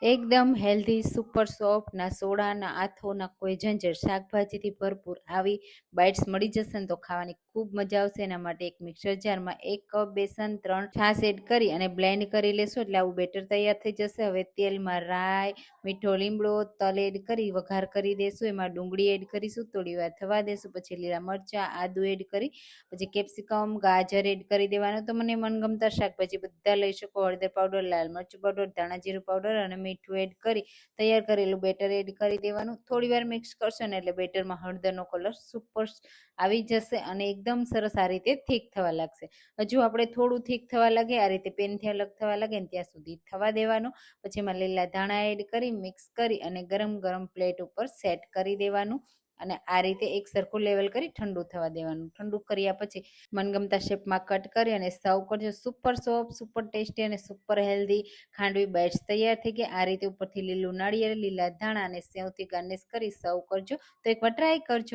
એકદમ healthy, super soft, ના soda ના આથો ના કોઈ ઝંઝટ, શાકભાજીથી ભરપૂર આવી બાઇટ્સ મળી જશે ને તો ખાવાની ખૂબ મજા આવશે. એના માટે એક મિક્સર જારમાં 1 કપ બેસન, 3 છાશ એડ કરી અને બ્લેન્ડ કરી લેશું એટલે આવું બેટર તૈયાર થઈ જશે. હવે તેલમાં રાઈ, મીઠો લીમડો, તલ એડ કરી વઘાર કરી દેશું. એમાં ડુંગળી એડ કરીશું, થોડી વાર થવા દેશું. પછી લીલા મરચાં, આદુ એડ કરી પછી કેપ્સિકમ, ગાજર એડ કરી દેવાનું. તો મને મનગમતા શાકભાજી બધા લઈ શકો. હળદર પાવડર, લાલ મરચું પાવડર, ધાણા જીરું પાવડર અને મીઠું એડ કરી તૈયાર કરેલું બેટર એડ કરી દેવાનું. થોડી વાર મિક્સ કરશો ને એટલે બેટરમાં હળદરનો કલર સુપર આવી જશે અને એકદમ સરસ આ રીતે થીક થવા લાગશે. હજુ આપણે થોડું થીક થવા લાગે, આ રીતે પેનથી અલગ થવા લાગે ને ત્યાં સુધી થવા દેવાનું. પછી એમાં લીલા ધાણા એડ કરી મિક્સ કરી અને ગરમ ગરમ પ્લેટ ઉપર સેટ કરી દેવાનું અને આ રીતે એક સરખું લેવલ કરી ઠંડુ થવા દેવાનું. ઠંડુ કર્યા પછી મનગમતા શેપમાં કટ કરી અને સર્વ કરજો. સુપર સોફ્ટ, સુપર ટેસ્ટી અને સુપર હેલ્ધી ખાંડવી બાઇટ્સ તૈયાર થઈ ગઈ. આ રીતે ઉપરથી લીલું નાળિયેર, લીલા ધાણા અને સેવથી ગાર્નિશ કરી સર્વ કરજો. તો એકવાર ટ્રાય કરજો.